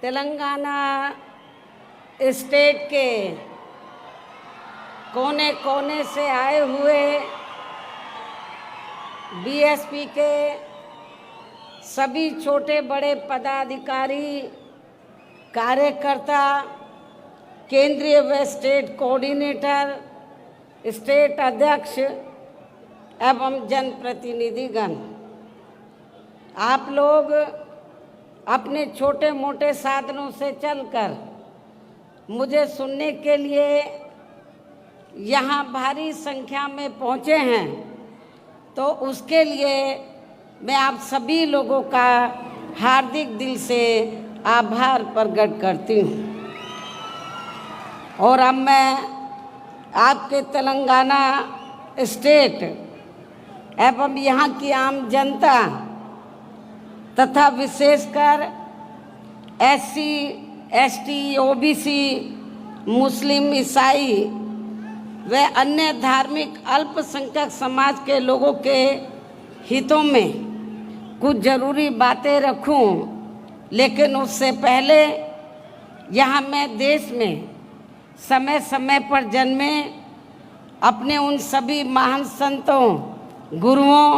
Telangana state के कोने कोने से आए हुए बीएसपी के सभी छोटे बड़े पदाधिकारी, कार्यकर्ता, केंद्रीय व स्टेट कोऑर्डिनेटर, स्टेट अध्यक्ष एवं जनप्रतिनिधिगण, आप लोग अपने छोटे मोटे साधनों से चलकर मुझे सुनने के लिए यहाँ भारी संख्या में पहुँचे हैं, तो उसके लिए मैं आप सभी लोगों का हार्दिक दिल से आभार प्रकट करती हूँ। और अब मैं आपके तेलंगाना स्टेट एवं यहाँ की आम जनता तथा विशेषकर एससी, एसटी, ओबीसी, मुस्लिम, ईसाई व अन्य धार्मिक अल्पसंख्यक समाज के लोगों के हितों में कुछ ज़रूरी बातें रखूं, लेकिन उससे पहले यहाँ मैं देश में समय समय पर जन्मे अपने उन सभी महान संतों, गुरुओं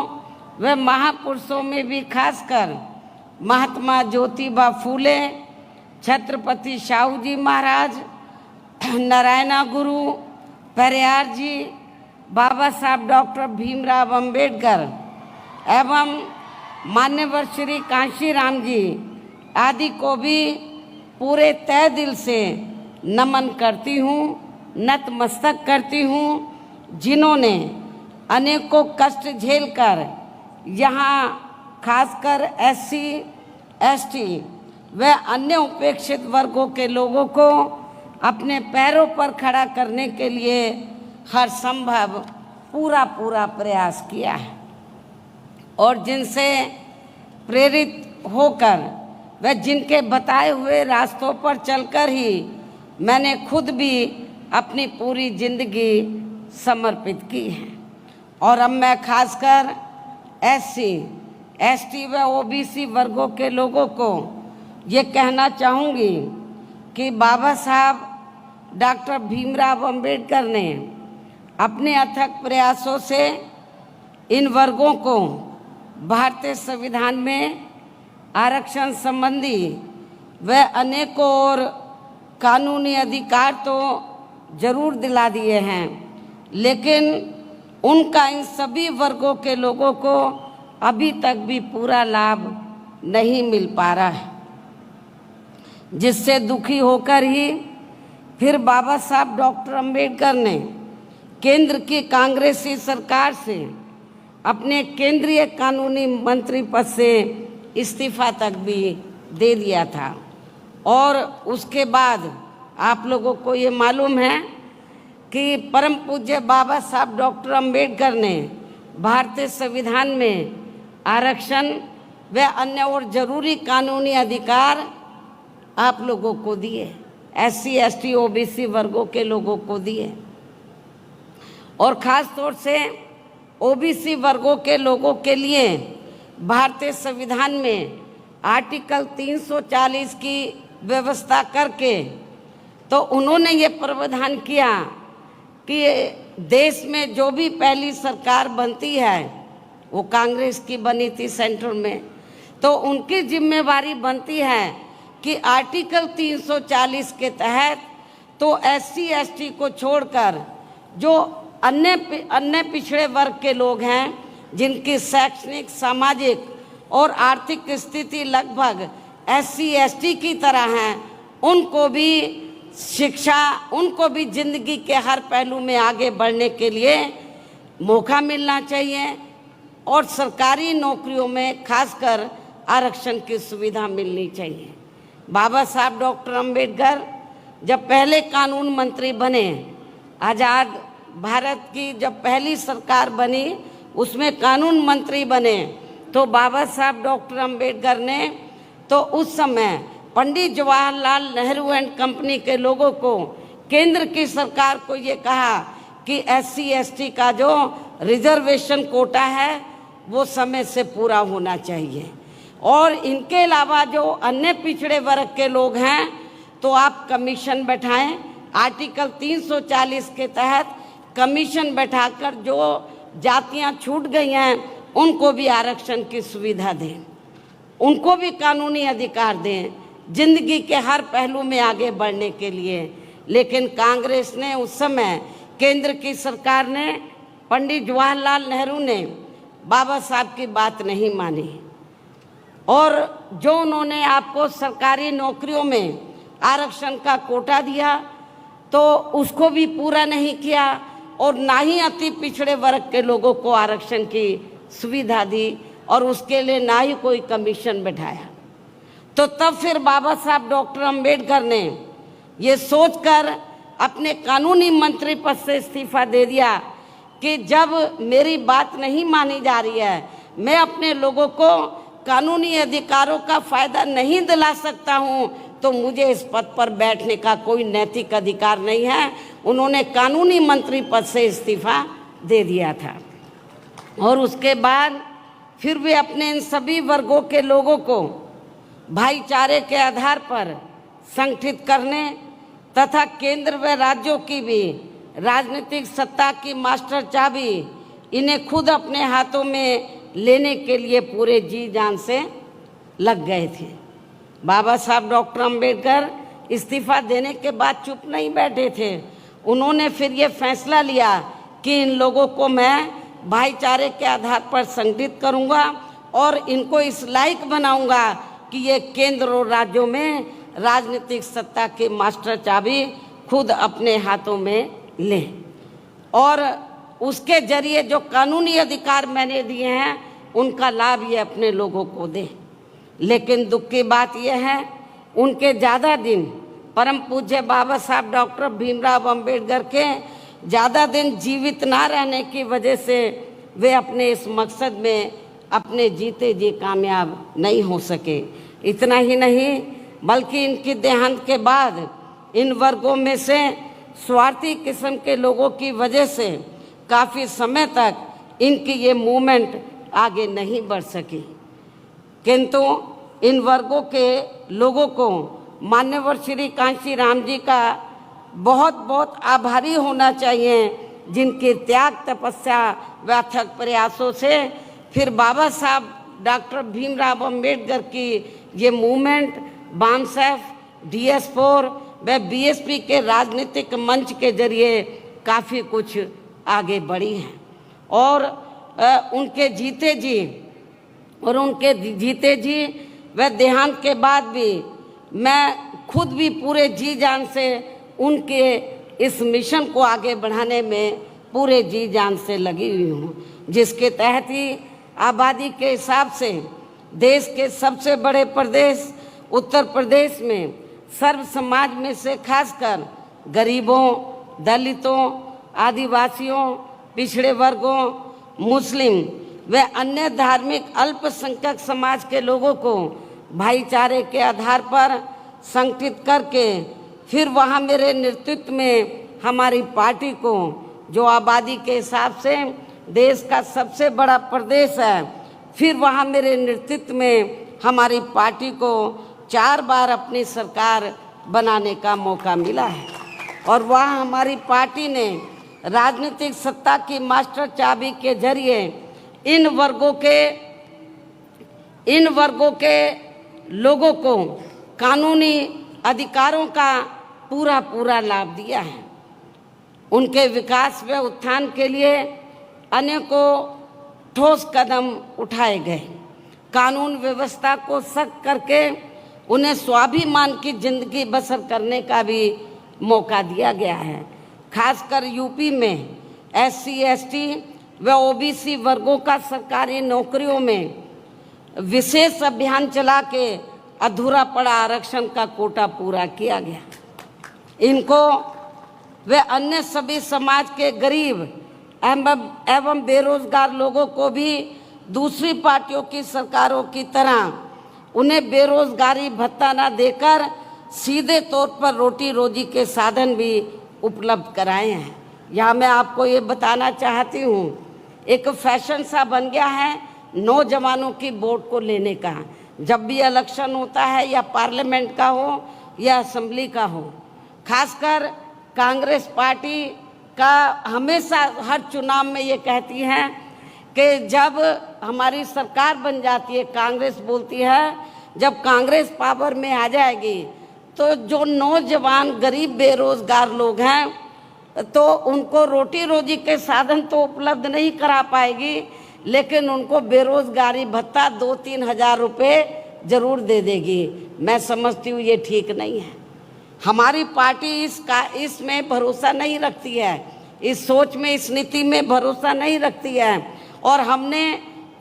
व महापुरुषों में भी खासकर महात्मा ज्योतिबा फूले, छत्रपति शाहू जी महाराज, नारायणा गुरु, पेरियार जी, बाबा साहब डॉक्टर भीमराव अंबेडकर एवं मान्यवर श्री कांशीराम जी आदि को भी पूरे तहे दिल से नमन करती हूँ, नतमस्तक करती हूँ, जिन्होंने अनेकों कष्ट झेलकर यहाँ खासकर एससी, एसटी व अन्य उपेक्षित वर्गों के लोगों को अपने पैरों पर खड़ा करने के लिए हर संभव पूरा प्रयास किया है, और जिनसे प्रेरित होकर व जिनके बताए हुए रास्तों पर चलकर ही मैंने खुद भी अपनी पूरी जिंदगी समर्पित की है। और अब मैं खासकर एससी, एसटी व ओबीसी वर्गों के लोगों को ये कहना चाहूँगी कि बाबा साहब डॉक्टर भीमराव अंबेडकर ने अपने अथक प्रयासों से इन वर्गों को भारतीय संविधान में आरक्षण संबंधी व अनेकों और कानूनी अधिकार तो जरूर दिला दिए हैं, लेकिन उनका इन सभी वर्गों के लोगों को अभी तक भी पूरा लाभ नहीं मिल पा रहा है, जिससे दुखी होकर ही फिर बाबा साहब डॉक्टर अंबेडकर ने केंद्र की कांग्रेसी सरकार से अपने केंद्रीय कानूनी मंत्री पद से इस्तीफा तक भी दे दिया था। और उसके बाद आप लोगों को ये मालूम है कि परम पूज्य बाबा साहब डॉक्टर अंबेडकर ने भारतीय संविधान में आरक्षण व अन्य और जरूरी कानूनी अधिकार आप लोगों को दिए, एससी, एसटी, ओबीसी वर्गों के लोगों को दिए, और ख़ास तौर से ओबीसी वर्गों के लोगों के लिए भारतीय संविधान में आर्टिकल 340 की व्यवस्था करके तो उन्होंने ये प्रावधान किया कि देश में जो भी पहली सरकार बनती है वो कांग्रेस की बनी थी सेंटर में, तो उनकी जिम्मेवारी बनती है कि आर्टिकल 340 के तहत तो एससी, एसटी को छोड़कर जो अन्य पिछड़े वर्ग के लोग हैं, जिनकी शैक्षणिक, सामाजिक और आर्थिक स्थिति लगभग एससी, एसटी की तरह है, उनको भी शिक्षा, उनको भी जिंदगी के हर पहलू में आगे बढ़ने के लिए मौका मिलना चाहिए, और सरकारी नौकरियों में खासकर आरक्षण की सुविधा मिलनी चाहिए। बाबा साहब डॉक्टर अंबेडकर जब पहले कानून मंत्री बने, आज़ाद भारत की जब पहली सरकार बनी उसमें कानून मंत्री बने, तो बाबा साहब डॉक्टर अंबेडकर ने तो उस समय पंडित जवाहरलाल नेहरू एंड कंपनी के लोगों को, केंद्र की सरकार को ये कहा कि एससी, एसटी का जो रिजर्वेशन कोटा है वो समय से पूरा होना चाहिए, और इनके अलावा जो अन्य पिछड़े वर्ग के लोग हैं तो आप कमीशन बैठाएं, आर्टिकल 340 के तहत कमीशन बैठाकर जो जातियां छूट गई हैं उनको भी आरक्षण की सुविधा दें, उनको भी कानूनी अधिकार दें जिंदगी के हर पहलू में आगे बढ़ने के लिए। लेकिन कांग्रेस ने उस समय, केंद्र की सरकार ने, पंडित जवाहरलाल नेहरू ने बाबा साहब की बात नहीं मानी और जो उन्होंने आपको सरकारी नौकरियों में आरक्षण का कोटा दिया तो उसको भी पूरा नहीं किया और ना ही अति पिछड़े वर्ग के लोगों को आरक्षण की सुविधा दी और उसके लिए ना ही कोई कमीशन बैठाया। तो तब फिर बाबा साहब डॉक्टर अंबेडकर ने ये सोचकर अपने कानूनी मंत्री पद से इस्तीफा दे दिया कि जब मेरी बात नहीं मानी जा रही है, मैं अपने लोगों को कानूनी अधिकारों का फायदा नहीं दिला सकता हूं, तो मुझे इस पद पर बैठने का कोई नैतिक अधिकार नहीं है। उन्होंने कानूनी मंत्री पद से इस्तीफा दे दिया था और उसके बाद फिर वे अपने इन सभी वर्गों के लोगों को भाईचारे के आधार पर संगठित करने तथा केंद्र व राज्यों की भी राजनीतिक सत्ता की मास्टर चाबी इन्हें खुद अपने हाथों में लेने के लिए पूरे जी जान से लग गए थे। बाबा साहब डॉक्टर अंबेडकर इस्तीफा देने के बाद चुप नहीं बैठे थे। उन्होंने फिर ये फैसला लिया कि इन लोगों को मैं भाईचारे के आधार पर संगठित करूंगा और इनको इस लायक बनाऊंगा कि ये केंद्र और राज्यों में राजनीतिक सत्ता की मास्टर चाबी खुद अपने हाथों में लें और उसके जरिए जो कानूनी अधिकार मैंने दिए हैं उनका लाभ ये अपने लोगों को दें। लेकिन दुख की बात यह है, उनके ज़्यादा दिन, परम पूज्य बाबा साहब डॉक्टर भीमराव अंबेडकर के ज़्यादा दिन जीवित ना रहने की वजह से वे अपने इस मकसद में अपने जीते जी कामयाब नहीं हो सके। इतना ही नहीं बल्कि इनकी देहांत के बाद इन वर्गों में से स्वार्थी किस्म के लोगों की वजह से काफ़ी समय तक इनकी ये मूवमेंट आगे नहीं बढ़ सकी। किंतु इन वर्गों के लोगों को मान्यवर श्री कांशी राम जी का बहुत बहुत आभारी होना चाहिए, जिनके त्याग, तपस्या व अथक प्रयासों से फिर बाबा साहब डॉक्टर भीमराव अंबेडकर की ये मूवमेंट बामसेफ, DS4 व BSP के राजनीतिक मंच के जरिए काफ़ी कुछ आगे बढ़ी हैं और उनके जीते जी व देहांत के बाद भी मैं खुद भी पूरे जी जान से उनके इस मिशन को आगे बढ़ाने में पूरे जी जान से लगी हुई हूँ, जिसके तहत ही आबादी के हिसाब से देश के सबसे बड़े प्रदेश उत्तर प्रदेश में सर्व समाज में से खासकर गरीबों, दलितों, आदिवासियों, पिछड़े वर्गों, मुस्लिम व अन्य धार्मिक अल्पसंख्यक समाज के लोगों को भाईचारे के आधार पर संगठित करके फिर वहाँ मेरे नेतृत्व में हमारी पार्टी को, जो आबादी के हिसाब से देश का सबसे बड़ा प्रदेश है, फिर वहाँ मेरे नेतृत्व में हमारी पार्टी को 4 बार अपनी सरकार बनाने का मौका मिला है और वहाँ हमारी पार्टी ने राजनीतिक सत्ता की मास्टर चाबी के जरिए इन वर्गों के लोगों को कानूनी अधिकारों का पूरा लाभ दिया है। उनके विकास व उत्थान के लिए अनेकों ठोस कदम उठाए गए। कानून व्यवस्था को सख्त करके उन्हें स्वाभिमान की जिंदगी बसर करने का भी मौका दिया गया है। खासकर यूपी में SC, ST व OBC वर्गों का सरकारी नौकरियों में विशेष अभियान चला के अधूरा पड़ा आरक्षण का कोटा पूरा किया गया। इनको व अन्य सभी समाज के गरीब एवं बेरोजगार लोगों को भी दूसरी पार्टियों की सरकारों की तरह उन्हें बेरोजगारी भत्ता न देकर सीधे तौर पर रोटी रोजी के साधन भी उपलब्ध कराए हैं। यहाँ मैं आपको ये बताना चाहती हूँ, एक फैशन सा बन गया है नौजवानों की वोट को लेने का। जब भी इलेक्शन होता है, या पार्लियामेंट का हो या असेंबली का हो। खासकर कांग्रेस पार्टी का हमेशा हर चुनाव में ये कहती है कि जब हमारी सरकार बन जाती है, कांग्रेस बोलती है जब कांग्रेस पावर में आ जाएगी तो जो नौजवान गरीब बेरोजगार लोग हैं तो उनको रोटी रोजी के साधन तो उपलब्ध नहीं करा पाएगी, लेकिन उनको बेरोजगारी भत्ता 2-3 हज़ार रुपये जरूर दे देगी। मैं समझती हूँ ये ठीक नहीं है। हमारी पार्टी इसमें भरोसा नहीं रखती है, इस सोच में, इस नीति में भरोसा नहीं रखती है। और हमने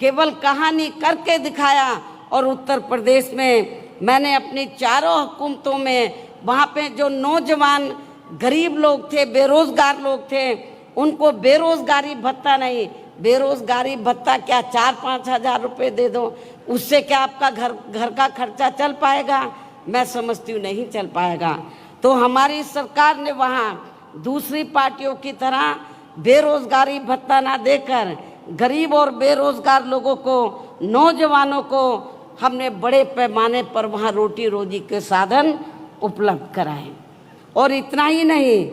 केवल कहानी करके दिखाया। और उत्तर प्रदेश में मैंने अपनी चारों हुकूमतों में वहाँ पे जो नौजवान गरीब लोग थे, बेरोजगार लोग थे, उनको बेरोजगारी भत्ता नहीं, बेरोजगारी भत्ता क्या 4-5 हज़ार रुपये दे दो, उससे क्या आपका घर का खर्चा चल पाएगा? मैं समझती हूँ नहीं चल पाएगा। तो हमारी सरकार ने वहाँ दूसरी पार्टियों की तरह बेरोजगारी भत्ता ना देकर गरीब और बेरोजगार लोगों को, नौजवानों को हमने बड़े पैमाने पर वहाँ रोटी रोजी के साधन उपलब्ध कराए। और इतना ही नहीं,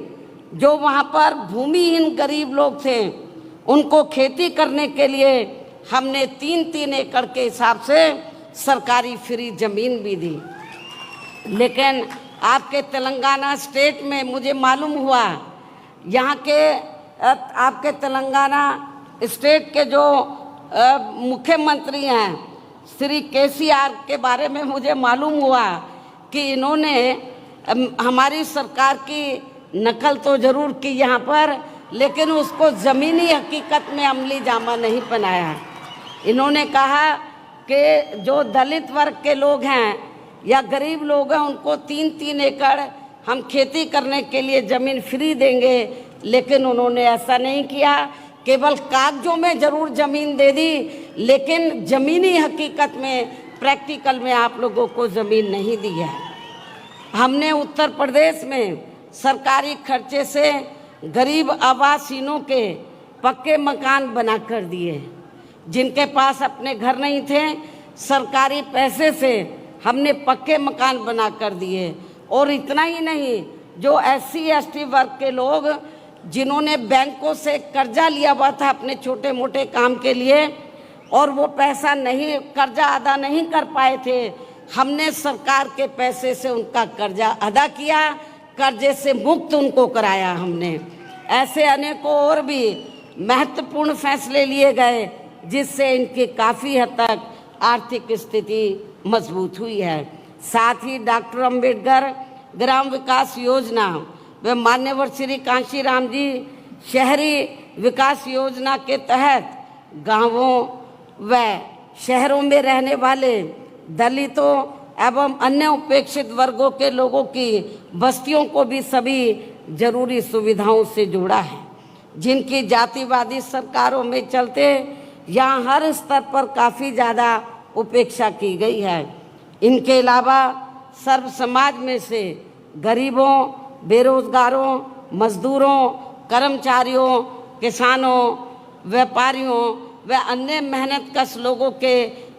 जो वहाँ पर भूमिहीन गरीब लोग थे उनको खेती करने के लिए हमने 3-3 एकड़ के हिसाब से सरकारी फ्री ज़मीन भी दी। लेकिन आपके तेलंगाना स्टेट में मुझे मालूम हुआ, यहाँ के आपके तेलंगाना स्टेट के जो मुख्यमंत्री हैं श्री केसीआर के बारे में मुझे मालूम हुआ कि इन्होंने हमारी सरकार की नकल तो ज़रूर की यहाँ पर, लेकिन उसको ज़मीनी हकीकत में अमली जामा नहीं पहनाया। इन्होंने कहा कि जो दलित वर्ग के लोग हैं या गरीब लोग हैं उनको 3-3 एकड़ हम खेती करने के लिए ज़मीन फ्री देंगे, लेकिन उन्होंने ऐसा नहीं किया। केवल कागजों में ज़रूर ज़मीन दे दी, लेकिन ज़मीनी हकीकत में, प्रैक्टिकल में आप लोगों को ज़मीन नहीं दी है। हमने उत्तर प्रदेश में सरकारी खर्चे से गरीब आवासहीनों के पक्के मकान बना कर दिए। जिनके पास अपने घर नहीं थे, सरकारी पैसे से हमने पक्के मकान बना कर दिए। और इतना ही नहीं, जो SC ST वर्ग के लोग जिन्होंने बैंकों से कर्जा लिया हुआ था अपने छोटे मोटे काम के लिए और वो पैसा नहीं, कर्जा अदा नहीं कर पाए थे, हमने सरकार के पैसे से उनका कर्जा अदा किया, कर्जे से मुक्त उनको कराया हमने। ऐसे अनेकों और भी महत्वपूर्ण फैसले लिए गए जिससे इनकी काफ़ी हद तक आर्थिक स्थिति मजबूत हुई है। साथ ही डॉक्टर अंबेडकर ग्राम विकास योजना व मान्यवर श्री कांशीराम जी शहरी विकास योजना के तहत गांवों व शहरों में रहने वाले दलितों एवं अन्य उपेक्षित वर्गों के लोगों की बस्तियों को भी सभी जरूरी सुविधाओं से जोड़ा है, जिनकी जातिवादी सरकारों में चलते यहाँ हर स्तर पर काफ़ी ज़्यादा उपेक्षा की गई है। इनके अलावा सर्व समाज में से गरीबों, बेरोजगारों, मजदूरों, कर्मचारियों, किसानों, व्यापारियों व अन्य मेहनतकश लोगों के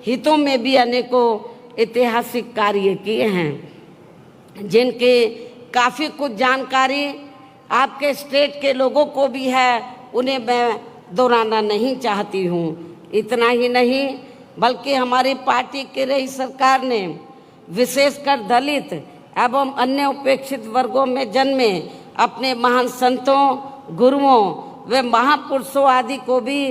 हितों में भी अनेकों ऐतिहासिक कार्य किए हैं, जिनकी काफ़ी कुछ जानकारी आपके स्टेट के लोगों को भी है, उन्हें मैं दोहराना नहीं चाहती हूँ। इतना ही नहीं, बल्कि हमारी पार्टी की रही सरकार ने विशेषकर दलित एवं अन्य उपेक्षित वर्गों में जन्मे अपने महान संतों, गुरुओं व महापुरुषों आदि को भी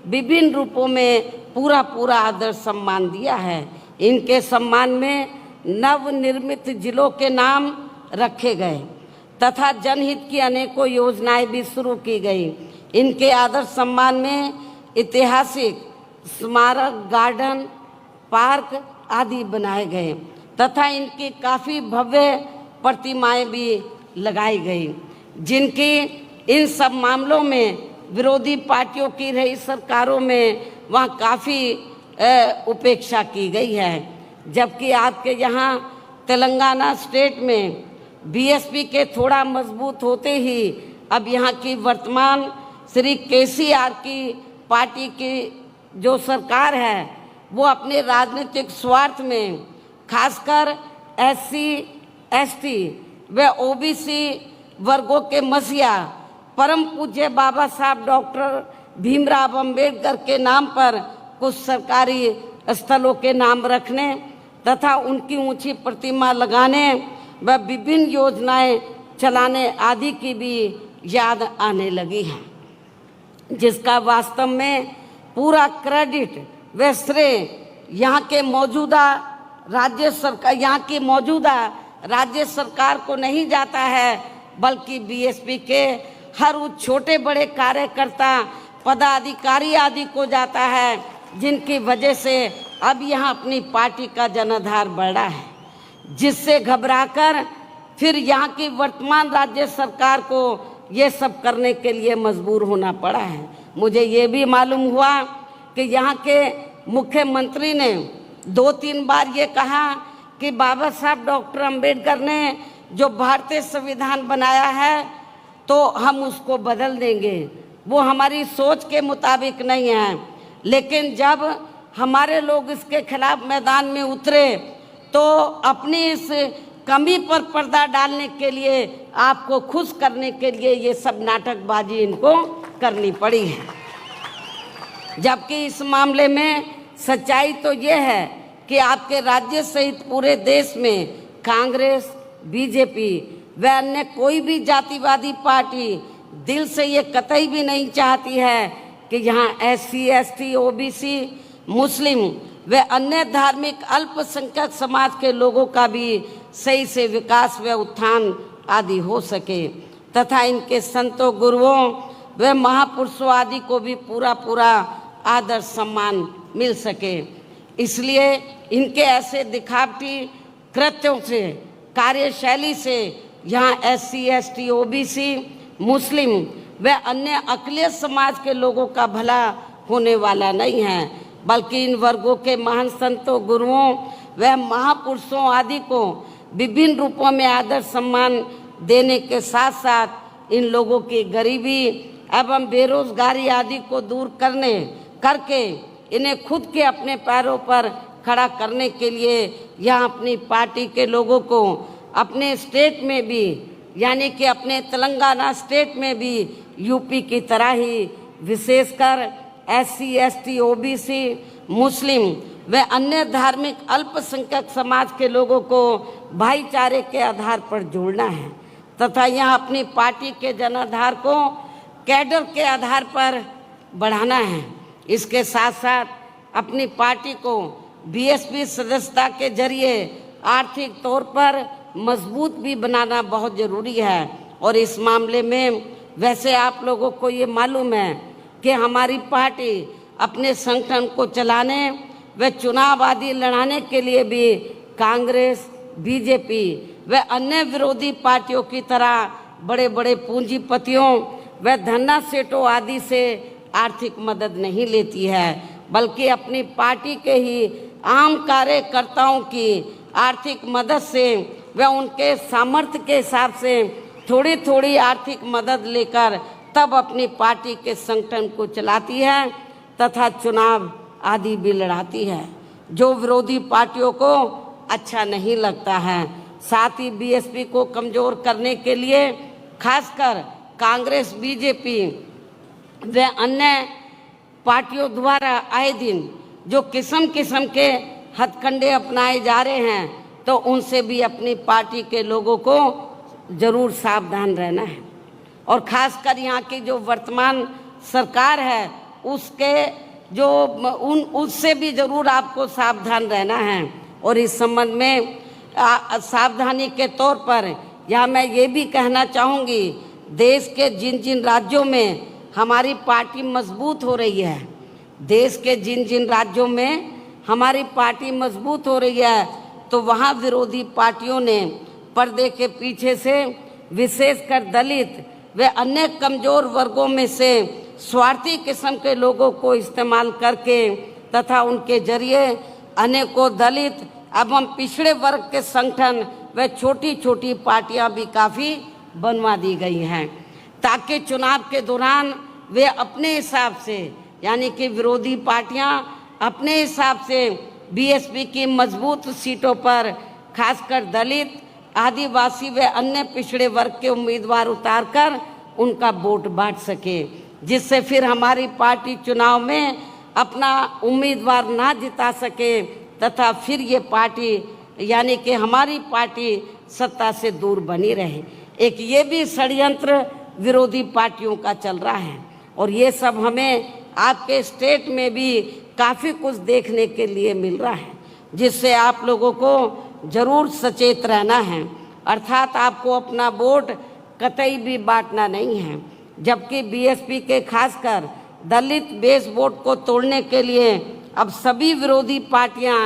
विभिन्न रूपों में पूरा आदर सम्मान दिया है। इनके सम्मान में नवनिर्मित जिलों के नाम रखे गए तथा जनहित की अनेकों योजनाएं भी शुरू की गई। इनके आदर सम्मान में ऐतिहासिक स्मारक, गार्डन, पार्क आदि बनाए गए तथा इनकी काफ़ी भव्य प्रतिमाएं भी लगाई गई, जिनकी इन सब मामलों में विरोधी पार्टियों की रही सरकारों में वहाँ काफ़ी उपेक्षा की गई है। जबकि आपके यहाँ तेलंगाना स्टेट में बीएसपी के थोड़ा मजबूत होते ही अब यहाँ की वर्तमान श्री केसीआर की पार्टी की जो सरकार है वो अपने राजनीतिक स्वार्थ में खासकर SC ST व OBC वर्गों के मसीहा परम पूज्य बाबा साहब डॉक्टर भीमराव अंबेडकर के नाम पर कुछ सरकारी स्थलों के नाम रखने तथा उनकी ऊंची प्रतिमा लगाने व विभिन्न योजनाएं चलाने आदि की भी याद आने लगी है, जिसका वास्तव में पूरा क्रेडिट व श्रेय यहाँ की मौजूदा राज्य सरकार को नहीं जाता है, बल्कि BSP के हर उस छोटे बड़े कार्यकर्ता पदाधिकारी आदि को जाता है, जिनकी वजह से अब यहाँ अपनी पार्टी का जनाधार बढ़ा है, जिससे घबराकर फिर यहाँ की वर्तमान राज्य सरकार को ये सब करने के लिए मजबूर होना पड़ा है। मुझे ये भी मालूम हुआ कि यहाँ के मुख्यमंत्री ने 2-3 बार ये कहा कि बाबा साहब डॉक्टर अंबेडकर ने जो भारतीय संविधान बनाया है तो हम उसको बदल देंगे, वो हमारी सोच के मुताबिक नहीं है। लेकिन जब हमारे लोग इसके खिलाफ मैदान में उतरे तो अपनी इस कमी पर पर्दा डालने के लिए, आपको खुश करने के लिए ये सब नाटकबाजी इनको करनी पड़ी है। जबकि इस मामले में सच्चाई तो ये है कि आपके राज्य सहित पूरे देश में कांग्रेस, BJP व अन्य कोई भी जातिवादी पार्टी दिल से ये कतई भी नहीं चाहती है कि यहाँ SC ST OBC मुस्लिम व अन्य धार्मिक अल्पसंख्यक समाज के लोगों का भी सही से विकास व उत्थान आदि हो सके तथा इनके संतों, गुरुओं व महापुरुषों आदि को भी पूरा आदर सम्मान मिल सके। इसलिए इनके ऐसे दिखावटी कृत्यों से, कार्यशैली से यहाँ SC ST OBC मुस्लिम व अन्य अक़लियत समाज के लोगों का भला होने वाला नहीं है, बल्कि इन वर्गों के महान संतों, गुरुओं व महापुरुषों आदि को विभिन्न रूपों में आदर सम्मान देने के साथ साथ इन लोगों की गरीबी एवं बेरोजगारी आदि को दूर करके इन्हें खुद के अपने पैरों पर खड़ा करने के लिए यहाँ अपनी पार्टी के लोगों को अपने स्टेट में भी, यानी कि अपने तेलंगाना स्टेट में भी यूपी की तरह ही विशेषकर SC ST OBC मुस्लिम व अन्य धार्मिक अल्पसंख्यक समाज के लोगों को भाईचारे के आधार पर जोड़ना है तथा यहाँ अपनी पार्टी के जनाधार को कैडर के आधार पर बढ़ाना है। इसके साथ साथ अपनी पार्टी को BSP सदस्यता के जरिए आर्थिक तौर पर मजबूत भी बनाना बहुत ज़रूरी है। और इस मामले में वैसे आप लोगों को ये मालूम है कि हमारी पार्टी अपने संगठन को चलाने व चुनाव आदि लड़ाने के लिए भी कांग्रेस, BJP व अन्य विरोधी पार्टियों की तरह बड़े बड़े पूंजीपतियों व धन्ना सेठों आदि से आर्थिक मदद नहीं लेती है, बल्कि अपनी पार्टी के ही आम कार्यकर्ताओं की आर्थिक मदद से व उनके सामर्थ्य के हिसाब से थोड़ी थोड़ी आर्थिक मदद लेकर तब अपनी पार्टी के संगठन को चलाती है तथा चुनाव आदि भी लड़ाती है, जो विरोधी पार्टियों को अच्छा नहीं लगता है। साथ ही BSP को कमज़ोर करने के लिए खासकर कांग्रेस, BJP व अन्य पार्टियों द्वारा आए दिन जो किस्म किस्म के हथकंडे अपनाए जा रहे हैं, तो उनसे भी अपनी पार्टी के लोगों को ज़रूर सावधान रहना है। और ख़ासकर यहाँ की जो वर्तमान सरकार है उसके उससे भी ज़रूर आपको सावधान रहना है। और इस संबंध में सावधानी के तौर पर यहाँ मैं ये भी कहना चाहूँगी, देश के जिन जिन राज्यों में हमारी पार्टी मजबूत हो रही है, देश के जिन जिन राज्यों में हमारी पार्टी मजबूत हो रही है, तो वहाँ विरोधी पार्टियों ने पर्दे के पीछे से विशेषकर दलित व अन्य कमज़ोर वर्गों में से स्वार्थी किस्म के लोगों को इस्तेमाल करके तथा उनके जरिए अनेकों दलित एवं पिछड़े वर्ग के संगठन व छोटी छोटी पार्टियां भी काफ़ी बनवा दी गई हैं, ताकि चुनाव के दौरान वे अपने हिसाब से, यानी कि विरोधी पार्टियां अपने हिसाब से बीएसपी की मजबूत सीटों पर खासकर दलित, आदिवासी व अन्य पिछड़े वर्ग के उम्मीदवार उतारकर उनका वोट बांट सके, जिससे फिर हमारी पार्टी चुनाव में अपना उम्मीदवार ना जिता सके तथा फिर ये पार्टी यानी कि हमारी पार्टी सत्ता से दूर बनी रहे। एक ये भी षड्यंत्र विरोधी पार्टियों का चल रहा है और ये सब हमें आपके स्टेट में भी काफ़ी कुछ देखने के लिए मिल रहा है, जिससे आप लोगों को ज़रूर सचेत रहना है। अर्थात आपको अपना वोट कतई भी बांटना नहीं है, जबकि बीएसपी के खासकर दलित बेस वोट को तोड़ने के लिए अब सभी विरोधी पार्टियां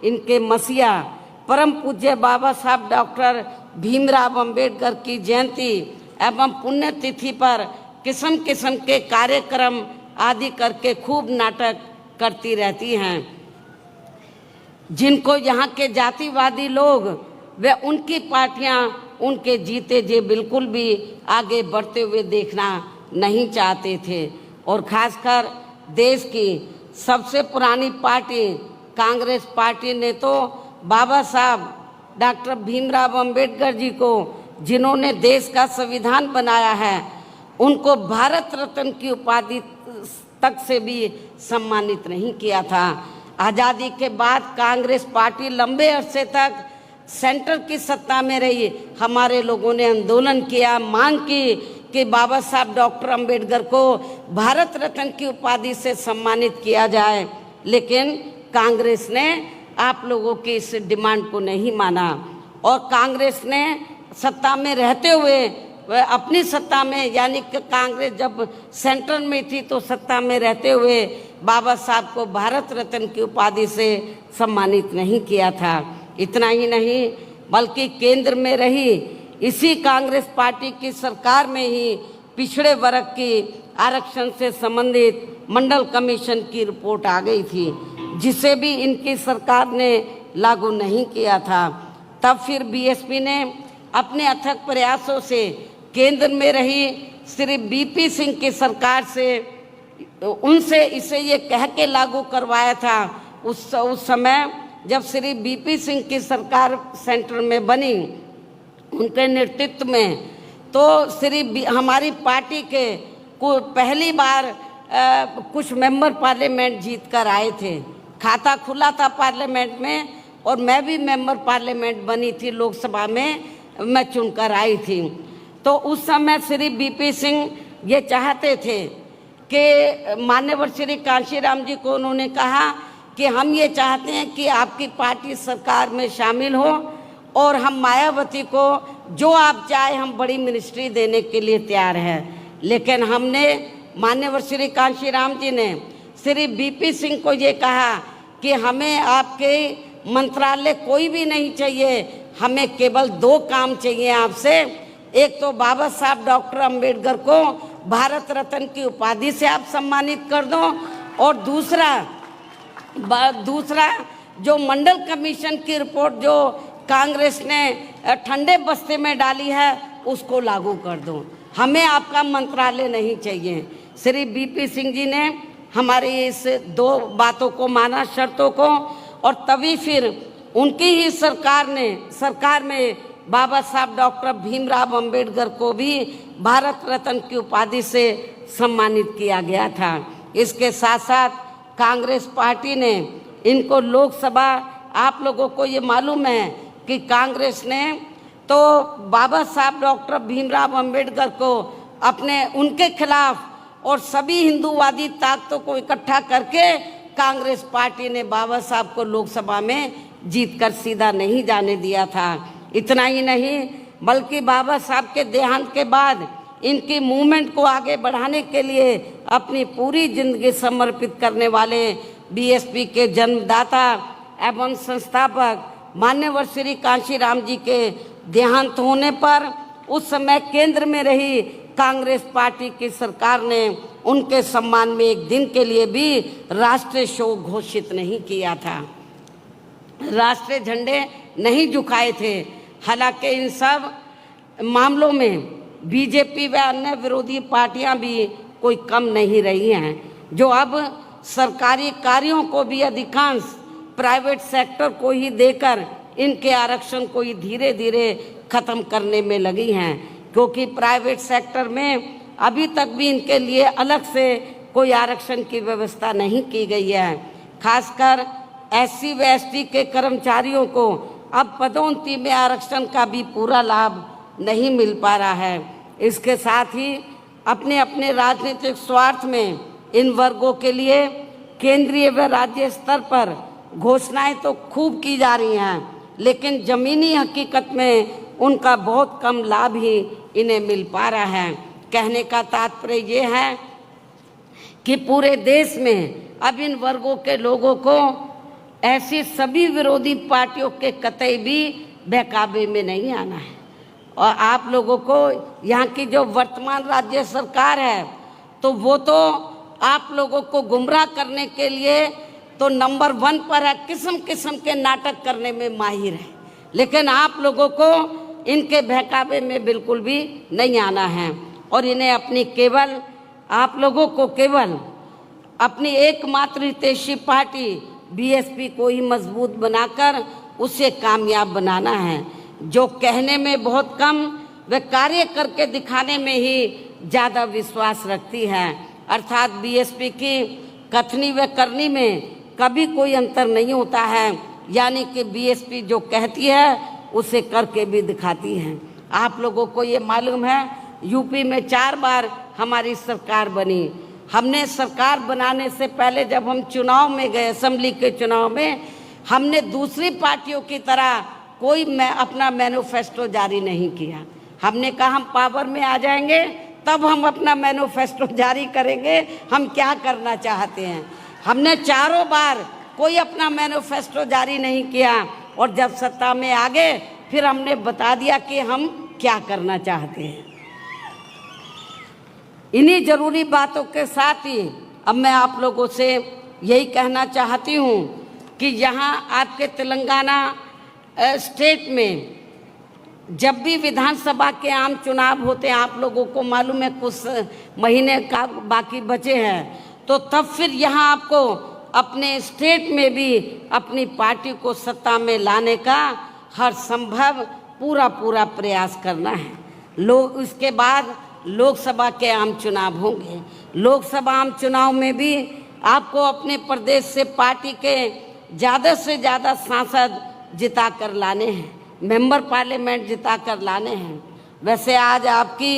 इनके मसीहा परम पूज्य बाबा साहब डॉक्टर भीमराव अंबेडकर की जयंती एवं पुण्यतिथि पर किस्म किस्म के कार्यक्रम आदि करके खूब नाटक करती रहती हैं, जिनको यहाँ के जातिवादी लोग व उनकी पार्टियां उनके जीते जी बिल्कुल भी आगे बढ़ते हुए देखना नहीं चाहते थे। और खासकर देश की सबसे पुरानी पार्टी कांग्रेस पार्टी ने तो बाबा साहब डॉक्टर भीमराव अंबेडकर जी को, जिन्होंने देश का संविधान बनाया है, उनको भारत रत्न की उपाधि तक से भी सम्मानित नहीं किया था। आज़ादी के बाद कांग्रेस पार्टी लंबे अरसे तक सेंटर की सत्ता में रही। हमारे लोगों ने आंदोलन किया, मांग की कि बाबा साहब डॉक्टर अंबेडकर को भारत रत्न की उपाधि से सम्मानित किया जाए, लेकिन कांग्रेस ने आप लोगों की इस डिमांड को नहीं माना और कांग्रेस ने सत्ता में रहते हुए वह अपनी सत्ता में यानी कि कांग्रेस जब सेंटर में थी तो सत्ता में रहते हुए बाबा साहब को भारत रत्न की उपाधि से सम्मानित नहीं किया था। इतना ही नहीं बल्कि केंद्र में रही इसी कांग्रेस पार्टी की सरकार में ही पिछड़े वर्ग की आरक्षण से संबंधित मंडल कमीशन की रिपोर्ट आ गई थी, जिसे भी इनकी सरकार ने लागू नहीं किया था। तब फिर बीएसपी ने अपने अथक प्रयासों से केंद्र में रही श्री बीपी सिंह की सरकार से उनसे इसे ये कह के लागू करवाया था उस समय जब श्री बीपी सिंह की सरकार सेंटर में बनी, उनके नेतृत्व में, तो हमारी पार्टी के को पहली बार कुछ मेंबर पार्लियामेंट जीत कर आए थे। खाता खुला था पार्लियामेंट में और मैं भी मेंबर पार्लियामेंट बनी थी, लोकसभा में मैं चुनकर आई थी। तो उस समय श्री बीपी सिंह ये चाहते थे कि मान्यवर श्री कांशीराम जी को उन्होंने कहा कि हम ये चाहते हैं कि आपकी पार्टी सरकार में शामिल हो और हम मायावती को जो आप चाहे हम बड़ी मिनिस्ट्री देने के लिए तैयार हैं। लेकिन हमने मान्यवर श्री कांशीराम जी ने श्री बीपी सिंह को ये कहा कि हमें आपके मंत्रालय कोई भी नहीं चाहिए, हमें केवल 2 काम चाहिए आपसे। एक तो बाबा साहब डॉक्टर अंबेडकर को भारत रत्न की उपाधि से आप सम्मानित कर दो और दूसरा जो मंडल कमीशन की रिपोर्ट जो कांग्रेस ने ठंडे बस्ते में डाली है उसको लागू कर दो, हमें आपका मंत्रालय नहीं चाहिए। श्री बीपी सिंह जी ने हमारी इस 2 बातों को माना, शर्तों को, और तभी फिर उनकी ही सरकार में बाबा साहब डॉक्टर भीमराव अंबेडकर को भी भारत रत्न की उपाधि से सम्मानित किया गया था। इसके साथ साथ कांग्रेस पार्टी ने इनको लोकसभा, आप लोगों को ये मालूम है कि कांग्रेस ने तो बाबा साहब डॉक्टर भीमराव अंबेडकर को उनके खिलाफ और सभी हिंदूवादी ताकतों को इकट्ठा करके कांग्रेस पार्टी ने बाबा साहब को लोकसभा में जीतकर सीधा नहीं जाने दिया था। इतना ही नहीं बल्कि बाबा साहब के देहांत के बाद इनकी मूवमेंट को आगे बढ़ाने के लिए अपनी पूरी जिंदगी समर्पित करने वाले बीएसपी के जन्मदाता एवं संस्थापक मान्यवर श्री कांशीराम जी के देहांत होने पर उस समय केंद्र में रही कांग्रेस पार्टी की सरकार ने उनके सम्मान में एक दिन के लिए भी राष्ट्रीय शोक घोषित नहीं किया था, राष्ट्रीय झंडे नहीं झुकाए थे। हालांकि इन सब मामलों में बीजेपी व अन्य विरोधी पार्टियां भी कोई कम नहीं रही हैं, जो अब सरकारी कार्यों को भी अधिकांश प्राइवेट सेक्टर को ही देकर इनके आरक्षण को ही धीरे धीरे खत्म करने में लगी हैं, क्योंकि प्राइवेट सेक्टर में अभी तक भी इनके लिए अलग से कोई आरक्षण की व्यवस्था नहीं की गई है। खासकर SC व ST के कर्मचारियों को अब पदोन्नति में आरक्षण का भी पूरा लाभ नहीं मिल पा रहा है। इसके साथ ही अपने अपने राजनीतिक स्वार्थ में इन वर्गों के लिए केंद्रीय व राज्य स्तर पर घोषणाएं तो खूब की जा रही हैं, लेकिन ज़मीनी हकीकत में उनका बहुत कम लाभ ही इन्हें मिल पा रहा है। कहने का तात्पर्य ये है कि पूरे देश में अब इन वर्गों के लोगों को ऐसी सभी विरोधी पार्टियों के कतई भी बहकावे में नहीं आना है। और आप लोगों को यहाँ की जो वर्तमान राज्य सरकार है, तो वो तो आप लोगों को गुमराह करने के लिए तो नंबर 1 पर है, किस्म किस्म के नाटक करने में माहिर है, लेकिन आप लोगों को इनके बहकावे में बिल्कुल भी नहीं आना है। और इन्हें अपनी केवल आप लोगों को केवल अपनी एकमात्र हितैषी पार्टी BSP को ही मजबूत बनाकर उसे कामयाब बनाना है, जो कहने में बहुत कम व कार्य करके दिखाने में ही ज़्यादा विश्वास रखती है। अर्थात BSP की कथनी व करनी में कभी कोई अंतर नहीं होता है, यानी कि BSP जो कहती है उसे करके भी दिखाती है। आप लोगों को ये मालूम है, यूपी में 4 बार हमारी सरकार बनी। हमने सरकार बनाने से पहले जब हम चुनाव में गए, असेंबली के चुनाव में, हमने दूसरी पार्टियों की तरह कोई अपना मैनिफेस्टो जारी नहीं किया। हमने कहा हम पावर में आ जाएंगे तब हम अपना मैनिफेस्टो जारी करेंगे, हम क्या करना चाहते हैं। हमने 4 बार कोई अपना मैनिफेस्टो जारी नहीं किया, और जब सत्ता में आ गए फिर हमने बता दिया कि हम क्या करना चाहते हैं। इन्हीं ज़रूरी बातों के साथ ही अब मैं आप लोगों से यही कहना चाहती हूँ कि यहाँ आपके तेलंगाना स्टेट में जब भी विधानसभा के आम चुनाव होते हैं, आप लोगों को मालूम है कुछ महीने का बाकी बचे हैं, तो तब फिर यहाँ आपको अपने स्टेट में भी अपनी पार्टी को सत्ता में लाने का हर संभव पूरा प्रयास करना है। लोग उसके बाद लोकसभा के आम चुनाव होंगे। लोकसभा आम चुनाव में भी आपको अपने प्रदेश से पार्टी के ज़्यादा से ज़्यादा सांसद जिता कर लाने हैं, मेंबर पार्लियामेंट जिता कर लाने हैं। वैसे आज आपकी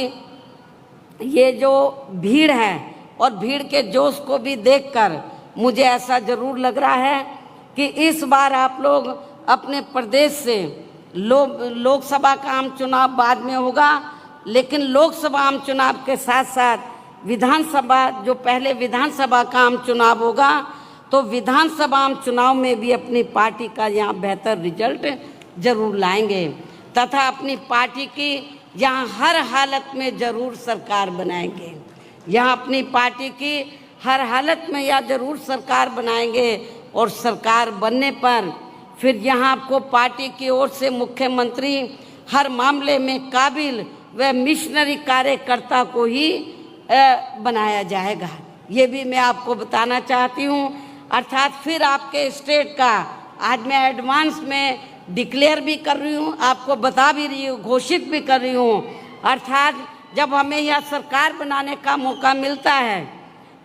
ये जो भीड़ है और भीड़ के जोश को भी देखकर मुझे ऐसा ज़रूर लग रहा है कि इस बार आप लोग अपने प्रदेश से लोकसभा का आम चुनाव बाद में होगा, लेकिन लोकसभा आम चुनाव के साथ साथ विधानसभा, जो पहले विधानसभा का आम चुनाव होगा, तो विधानसभा आम चुनाव में भी अपनी पार्टी का यहाँ बेहतर रिजल्ट जरूर लाएंगे तथा अपनी पार्टी की यहाँ हर हालत में ज़रूर सरकार बनाएंगे। यहाँ अपनी पार्टी की हर हालत में यह ज़रूर सरकार बनाएंगे, और सरकार बनने पर फिर यहाँ आपको पार्टी की ओर से मुख्यमंत्री हर मामले में काबिल व मिशनरी कार्यकर्ता को ही बनाया जाएगा। ये भी मैं आपको बताना चाहती हूँ। अर्थात फिर आपके स्टेट का आज मैं एडवांस में डिक्लेयर भी कर रही हूँ, आपको बता भी रही हूँ, घोषित भी कर रही हूँ। अर्थात जब हमें यह सरकार बनाने का मौका मिलता है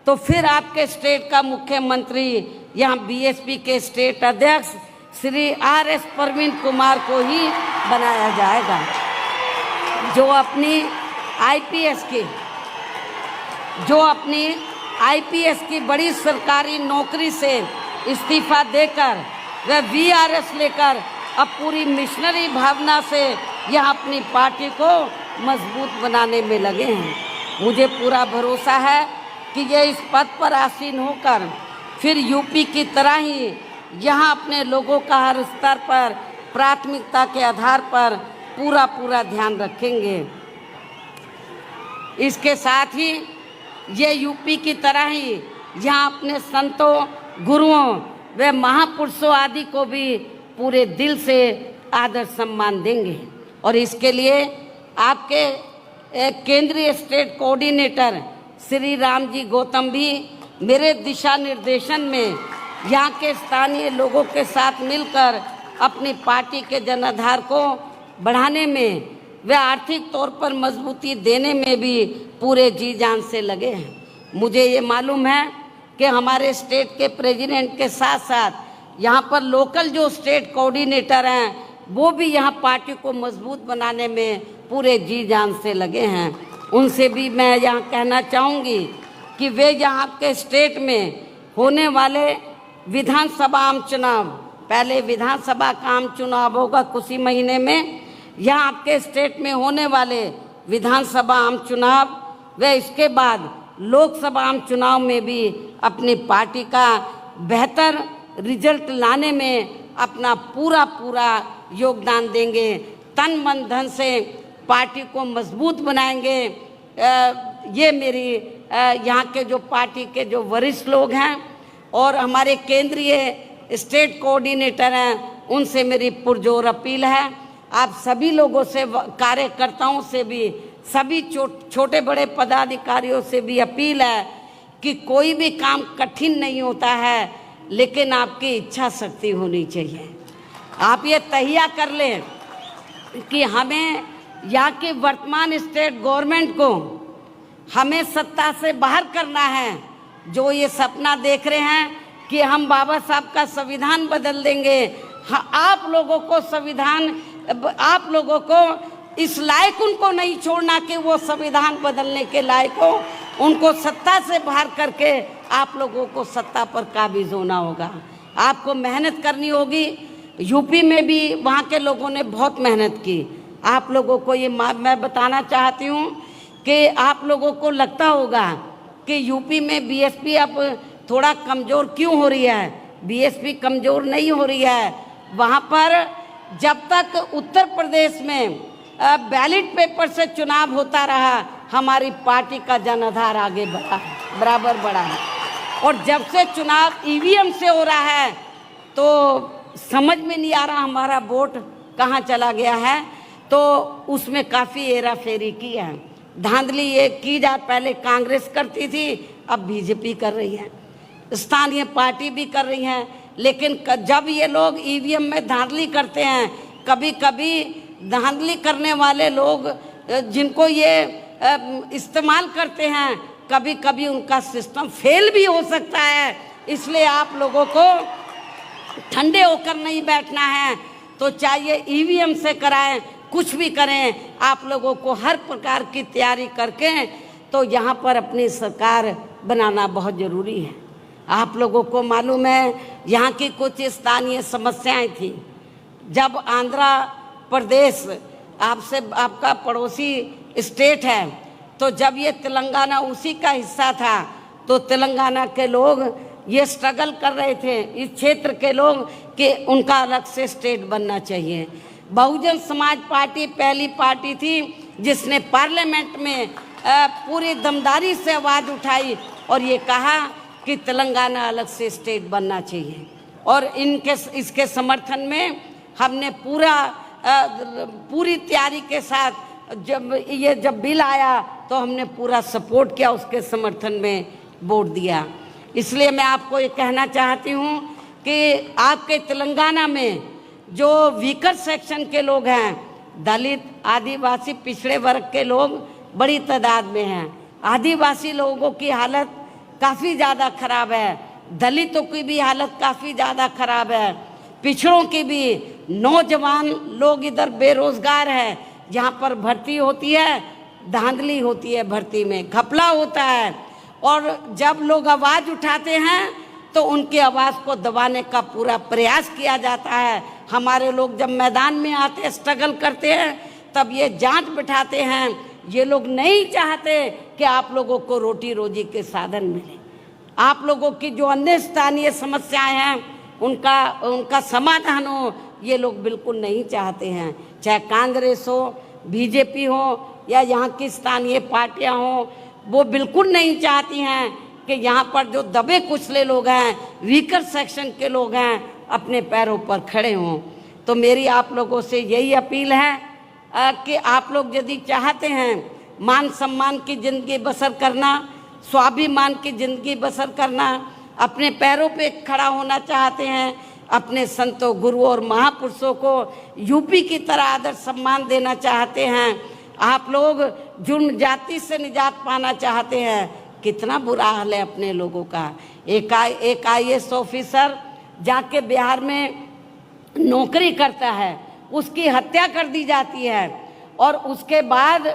तो फिर आपके स्टेट का मुख्यमंत्री यहाँ BSP के स्टेट अध्यक्ष श्री RS प्रवीण कुमार को ही बनाया जाएगा, जो अपनी IPS की बड़ी सरकारी नौकरी से इस्तीफा देकर वह VRS लेकर अब पूरी मिशनरी भावना से यह अपनी पार्टी को मजबूत बनाने में लगे हैं। मुझे पूरा भरोसा है कि ये इस पद पर आसीन होकर फिर यूपी की तरह ही यहाँ अपने लोगों का हर स्तर पर प्राथमिकता के आधार पर पूरा ध्यान रखेंगे। इसके साथ ही ये यूपी की तरह ही यहाँ अपने संतों, गुरुओं व महापुरुषों आदि को भी पूरे दिल से आदर सम्मान देंगे। और इसके लिए आपके केंद्रीय स्टेट कोऑर्डिनेटर श्री राम जी गौतम भी मेरे दिशा निर्देशन में यहाँ के स्थानीय लोगों के साथ मिलकर अपनी पार्टी के जनाधार को बढ़ाने में व आर्थिक तौर पर मजबूती देने में भी पूरे जी जान से लगे हैं। मुझे ये मालूम है कि हमारे स्टेट के प्रेसिडेंट के साथ साथ यहाँ पर लोकल जो स्टेट कोऑर्डिनेटर हैं वो भी यहाँ पार्टी को मजबूत बनाने में पूरे जी जान से लगे हैं। उनसे भी मैं यहाँ कहना चाहूँगी कि वे यहाँ के स्टेट में होने वाले विधानसभा आम चुनाव, पहले विधानसभा का आम चुनाव होगा कुछ ही महीने में, यहाँ आपके स्टेट में होने वाले विधानसभा आम चुनाव व इसके बाद लोकसभा आम चुनाव में भी अपनी पार्टी का बेहतर रिजल्ट लाने में अपना पूरा योगदान देंगे। तन मन धन से पार्टी को मजबूत बनाएंगे। ये मेरी यहाँ के जो पार्टी के जो वरिष्ठ लोग हैं और हमारे केंद्रीय स्टेट कोऑर्डिनेटर हैं उनसे मेरी पुरजोर अपील है। आप सभी लोगों से, कार्यकर्ताओं से भी, सभी छोटे बड़े पदाधिकारियों से भी अपील है कि कोई भी काम कठिन नहीं होता है, लेकिन आपकी इच्छा शक्ति होनी चाहिए। आप ये तहिया कर लें कि हमें यहाँ की वर्तमान स्टेट गवर्नमेंट को हमें सत्ता से बाहर करना है। जो ये सपना देख रहे हैं कि हम बाबा साहब का संविधान बदल देंगे, आप लोगों को संविधान, आप लोगों को इस लायक उनको नहीं छोड़ना कि वो संविधान बदलने के लायक हो। उनको सत्ता से बाहर करके आप लोगों को सत्ता पर काबिज होना होगा। आपको मेहनत करनी होगी। यूपी में भी वहाँ के लोगों ने बहुत मेहनत की। आप लोगों को ये मैं बताना चाहती हूँ कि आप लोगों को लगता होगा कि यूपी में बीएसपी अब थोड़ा कमज़ोर क्यों हो रही है। बीएसपी कमज़ोर नहीं हो रही है। वहाँ पर जब तक उत्तर प्रदेश में बैलेट पेपर से चुनाव होता रहा, हमारी पार्टी का जनाधार आगे बढ़ा है, बराबर बढ़ा है। और जब से चुनाव ईवीएम से हो रहा है तो समझ में नहीं आ रहा हमारा वोट कहाँ चला गया है। तो उसमें काफ़ी हेरा फेरी की है, धांधली ये की जा, पहले कांग्रेस करती थी, अब बीजेपी कर रही है, स्थानीय पार्टी भी कर रही हैं। लेकिन जब ये लोग ईवीएम में धांधली करते हैं, कभी कभी धांधली करने वाले लोग जिनको ये इस्तेमाल करते हैं, कभी कभी उनका सिस्टम फेल भी हो सकता है। इसलिए आप लोगों को ठंडे होकर नहीं बैठना है। तो चाहिए ईवीएम से कराएं, कुछ भी करें, आप लोगों को हर प्रकार की तैयारी करके तो यहाँ पर अपनी सरकार बनाना बहुत ज़रूरी है। आप लोगों को मालूम है यहाँ की कुछ स्थानीय समस्याएं थी। जब आंध्र प्रदेश आपसे, आपका पड़ोसी स्टेट है, तो जब ये तेलंगाना उसी का हिस्सा था, तो तेलंगाना के लोग ये स्ट्रगल कर रहे थे, इस क्षेत्र के लोग, कि उनका अलग से स्टेट बनना चाहिए। बहुजन समाज पार्टी पहली पार्टी थी जिसने पार्लियामेंट में पूरी दमदारी से आवाज़ उठाई और ये कहा कि तेलंगाना अलग से स्टेट बनना चाहिए। और इसके समर्थन में हमने पूरी तैयारी के साथ जब बिल आया तो हमने पूरा सपोर्ट किया, उसके समर्थन में वोट दिया। इसलिए मैं आपको ये कहना चाहती हूँ कि आपके तेलंगाना में जो वीकर सेक्शन के लोग हैं, दलित, आदिवासी, पिछड़े वर्ग के लोग बड़ी तादाद में हैं। आदिवासी लोगों की हालत काफ़ी ज़्यादा खराब है, दलितों की भी हालत काफ़ी ज़्यादा खराब है, पिछड़ों की भी। नौजवान लोग इधर बेरोज़गार हैं। यहाँ पर भर्ती होती है, धांधली होती है, भर्ती में घपला होता है। और जब लोग आवाज़ उठाते हैं तो उनकी आवाज़ को दबाने का पूरा प्रयास किया जाता है। हमारे लोग जब मैदान में आते, स्ट्रगल करते हैं, तब ये जांच बिठाते हैं। ये लोग नहीं चाहते कि आप लोगों को रोटी रोजी के साधन मिले। आप लोगों की जो अन्य स्थानीय समस्याएं हैं उनका समाधान हो, ये लोग बिल्कुल नहीं चाहते हैं। चाहे कांग्रेस हो, बीजेपी हो या यहाँ की स्थानीय पार्टियाँ हों, वो बिल्कुल नहीं चाहती हैं कि यहाँ पर जो दबे कुचले लोग हैं, वीकर सेक्शन के लोग हैं, अपने पैरों पर खड़े हों। तो मेरी आप लोगों से यही अपील है कि आप लोग यदि चाहते हैं मान सम्मान की ज़िंदगी बसर करना, स्वाभिमान की ज़िंदगी बसर करना, अपने पैरों पे खड़ा होना चाहते हैं, अपने संतों, गुरुओं और महापुरुषों को यूपी की तरह आदर सम्मान देना चाहते हैं। आप लोग जुर्म जाति से निजात पाना चाहते हैं। कितना बुरा हाल है अपने लोगों का। एक IAS ऑफिसर जाके बिहार में नौकरी करता है, उसकी हत्या कर दी जाती है और उसके बाद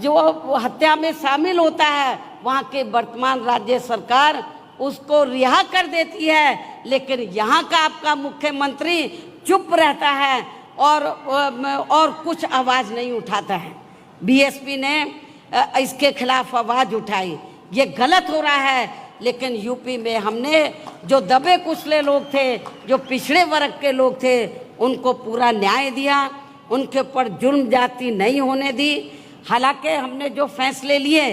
जो हत्या में शामिल होता है वहाँ के वर्तमान राज्य सरकार उसको रिहा कर देती है, लेकिन यहाँ का आपका मुख्यमंत्री चुप रहता है और कुछ आवाज़ नहीं उठाता है। BSP ने इसके खिलाफ आवाज़ उठाई। ये गलत हो रहा है, लेकिन यूपी में हमने जो दबे कुचले लोग थे, जो पिछड़े वर्ग के लोग थे, उनको पूरा न्याय दिया, उनके ऊपर जुर्म जाति नहीं होने दी। हालांकि हमने जो फैसले लिए,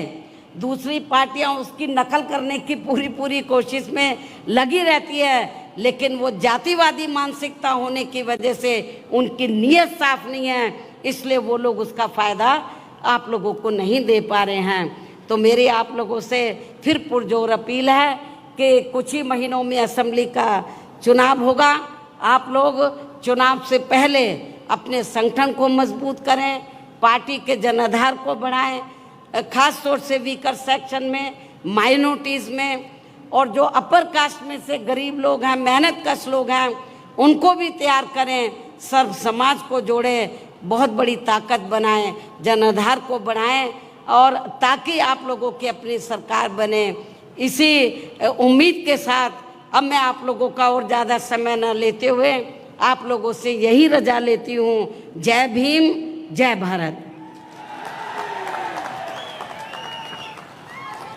दूसरी पार्टियां उसकी नकल करने की पूरी कोशिश में लगी रहती है, लेकिन वो जातिवादी मानसिकता होने की वजह से उनकी नीयत साफ नहीं है, इसलिए वो लोग उसका फ़ायदा आप लोगों को नहीं दे पा रहे हैं। तो मेरी आप लोगों से फिर पुरजोर अपील है कि कुछ ही महीनों में असेंबली का चुनाव होगा। आप लोग चुनाव से पहले अपने संगठन को मजबूत करें, पार्टी के जनाधार को बढ़ाएं, खास तौर से वीकर सेक्शन में, माइनॉरिटीज़ में, और जो अपर कास्ट में से गरीब लोग हैं, मेहनतकश लोग हैं, उनको भी तैयार करें, सर्व समाज को जोड़ें, बहुत बड़ी ताकत बनाएं, जनाधार को बढ़ाएं, और ताकि आप लोगों की अपनी सरकार बने। इसी उम्मीद के साथ अब मैं आप लोगों का और ज़्यादा समय न लेते हुए आप लोगों से यही रजा लेती हूँ। जय भीम, जय भारत।